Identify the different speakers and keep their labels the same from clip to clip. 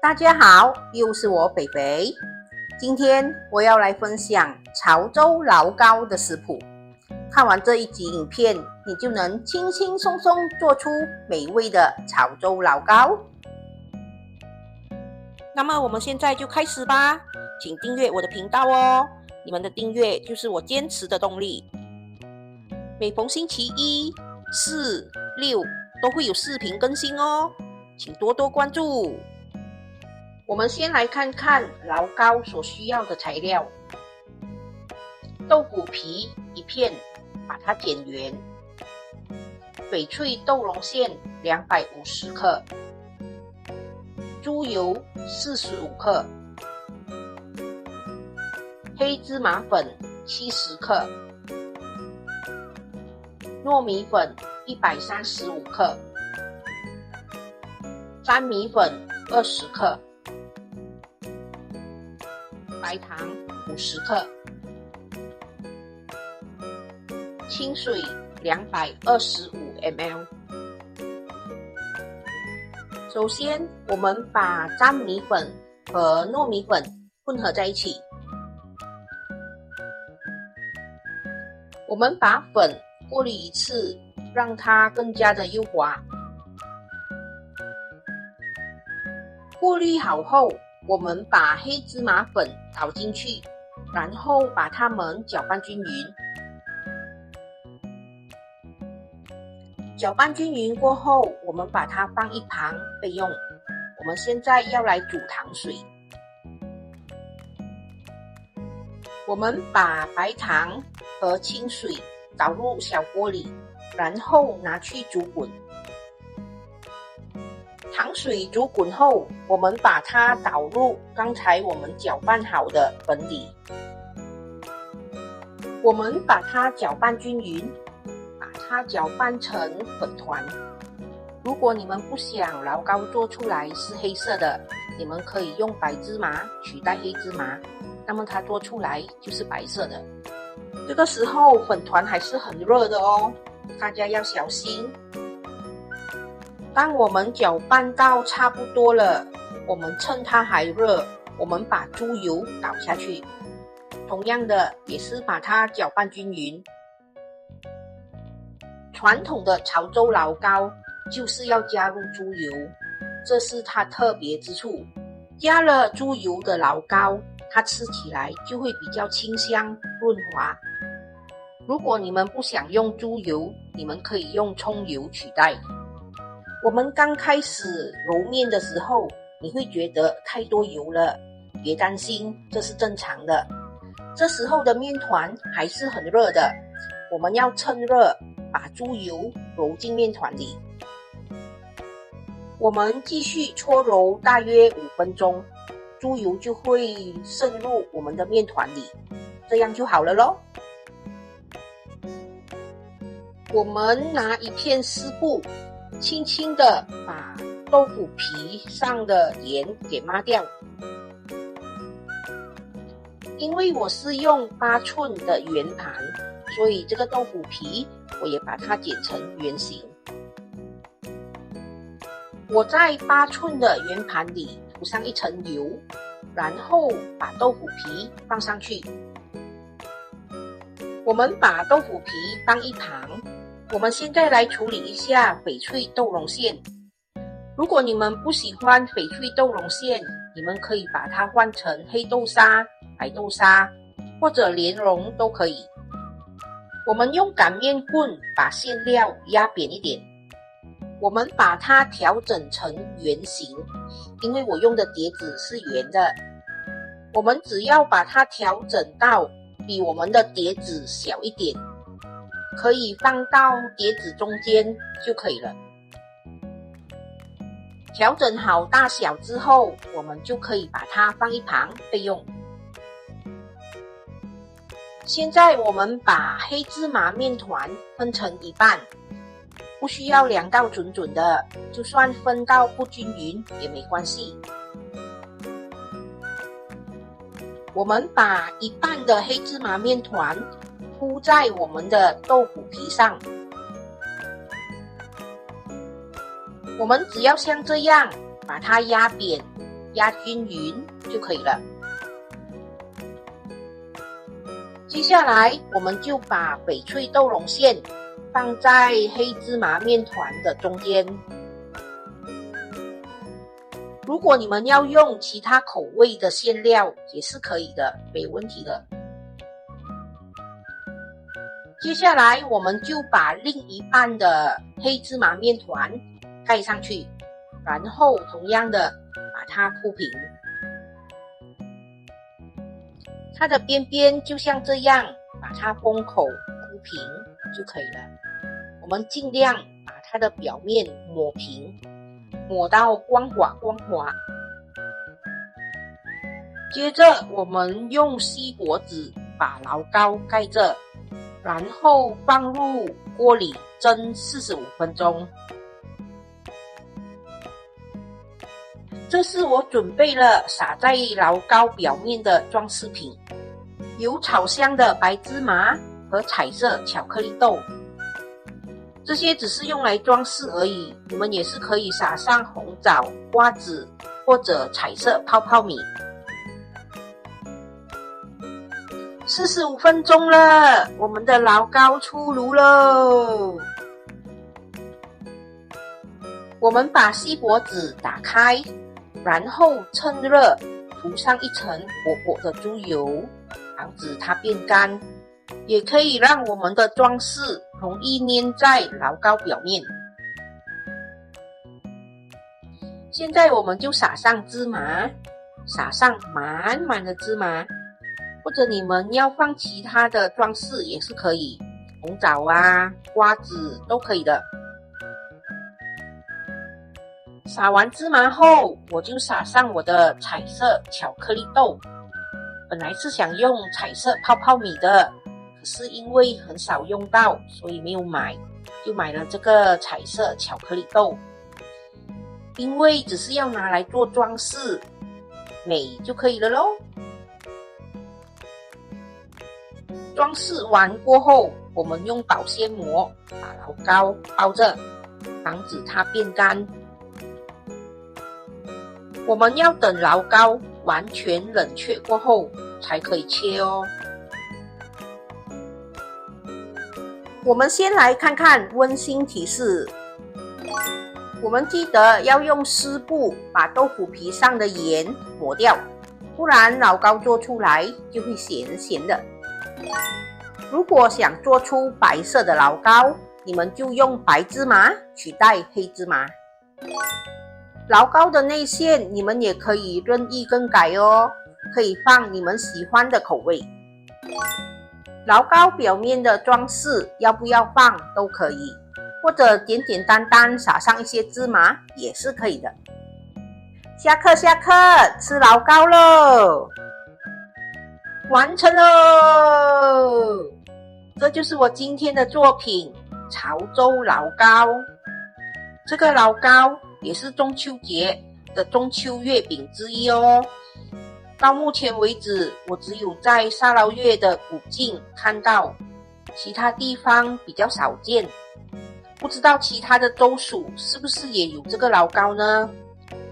Speaker 1: 大家好，又是我北北。今天我要来分享潮州老糕的食谱。看完这一集影片，你就能轻轻松松做出美味的潮州老糕。那么我们现在就开始吧，请订阅我的频道哦，你们的订阅就是我坚持的动力。每逢星期一、四、六都会有视频更新哦，请多多关注。我们先来看看老糕所需要的材料。豆腐皮1片，把它剪圆。翡翠豆蓉馅250克。猪油45克。黑芝麻粉70克。糯米粉135克。粘米粉20克。白糖50克。清水225 ml。首先，我们把粘米粉和糯米粉混合在一起。我们把粉过滤一次，让它更加的幼滑。过滤好后，我们把黑芝麻粉倒进去，然后把它们搅拌均匀。搅拌均匀过后，我们把它放一旁备用。我们现在要来煮糖水。我们把白糖和清水倒入小锅里，然后拿去煮滚。糖水煮滚后，我们把它倒入刚才我们搅拌好的粉里。我们把它搅拌均匀，把它搅拌成粉团。如果你们不想老糕做出来是黑色的，你们可以用白芝麻取代黑芝麻，那么它做出来就是白色的。这个时候粉团还是很热的哦，大家要小心。当我们搅拌到差不多了，我们趁它还热，我们把猪油倒下去。同样的，也是把它搅拌均匀。传统的潮州老糕就是要加入猪油，这是它特别之处。加了猪油的老糕，它吃起来就会比较清香润滑。如果你们不想用猪油，你们可以用葱油取代。我们刚开始揉面的时候，你会觉得太多油了，别担心，这是正常的。这时候的面团还是很热的，我们要趁热把猪油揉进面团里。我们继续搓揉大约5分钟，猪油就会渗入我们的面团里，这样就好了咯。我们拿一片湿布，轻轻的把豆腐皮上的盐给抹掉。因为我是用8寸的圆盘，所以这个豆腐皮我也把它剪成圆形。我在8寸的圆盘里涂上一层油，然后把豆腐皮放上去。我们把豆腐皮放一旁，我们现在来处理一下翡翠豆蓉馅。如果你们不喜欢翡翠豆蓉馅，你们可以把它换成黑豆沙、白豆沙或者莲蓉都可以。我们用擀面棍把馅料压扁一点，我们把它调整成圆形，因为我用的碟子是圆的。我们只要把它调整到比我们的碟子小一点，可以放到碟子中间就可以了。调整好大小之后，我们就可以把它放一旁备用。现在我们把黑芝麻面团分成一半，不需要量到准准的，就算分到不均匀也没关系。我们把一半的黑芝麻面团铺在我们的豆腐皮上，我们只要像这样把它压扁，压均匀就可以了。接下来我们就把翡翠豆蓉馅放在黑芝麻面团的中间。如果你们要用其他口味的馅料也是可以的，没问题的。接下来我们就把另一半的黑芝麻面团盖上去，然后同样的把它铺平。它的边边就像这样，把它封口铺平就可以了。我们尽量把它的表面抹平，抹到光滑光滑。接着我们用锡箔纸把老糕盖着，然后放入锅里蒸45分钟。这是我准备了撒在老糕表面的装饰品，有炒香的白芝麻和彩色巧克力豆。这些只是用来装饰而已，你们也是可以撒上红枣、瓜子或者彩色泡泡米。45分钟了，我们的老糕出炉喽。我们把锡箔纸打开，然后趁热涂上一层薄薄的猪油，防止它变干，也可以让我们的装饰容易粘在老糕表面。现在我们就撒上芝麻，撒上满满的芝麻，或者你们要放其他的装饰也是可以，红枣啊、瓜子都可以的。撒完芝麻后，我就撒上我的彩色巧克力豆。本来是想用彩色泡泡米的，可是因为很少用到，所以没有买，就买了这个彩色巧克力豆。因为只是要拿来做装饰，美就可以了咯。装饰完过后，我们用保鲜膜把老糕包着，防止它变干。我们要等老糕完全冷却过后才可以切哦。我们先来看看温馨提示。我们记得要用湿布把豆腐皮上的盐抹掉，不然老糕做出来就会咸咸的。如果想做出白色的老糕，你们就用白芝麻取代黑芝麻。老糕的内馅你们也可以任意更改哦，可以放你们喜欢的口味。老糕表面的装饰要不要放都可以，或者简简单单撒上一些芝麻也是可以的。下课下课，吃老糕喽！完成喽！这就是我今天的作品潮州老糕。这个老糕也是中秋节的中秋月饼之一哦。到目前为止，我只有在沙捞越的古晋看到，其他地方比较少见。不知道其他的州属是不是也有这个老糕呢？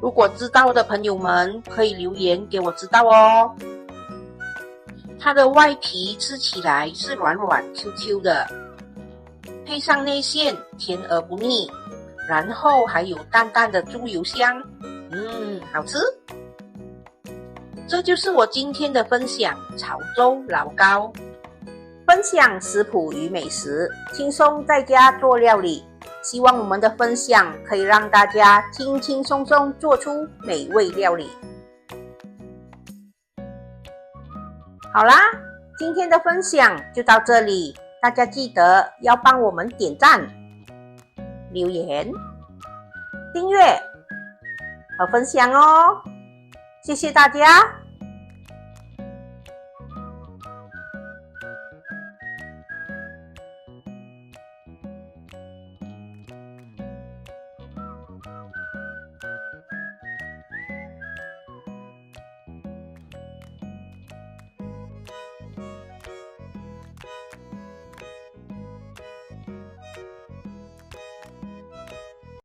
Speaker 1: 如果知道的朋友们可以留言给我知道哦。它的外皮吃起来是软软 Q 的，配上内馅甜而不腻，然后还有淡淡的猪油香，好吃。这就是我今天的分享，潮州老糕。分享食谱与美食，轻松在家做料理。希望我们的分享可以让大家轻轻松松做出美味料理。好啦，今天的分享就到这里，大家记得要帮我们点赞、留言、订阅和分享哦。谢谢大家。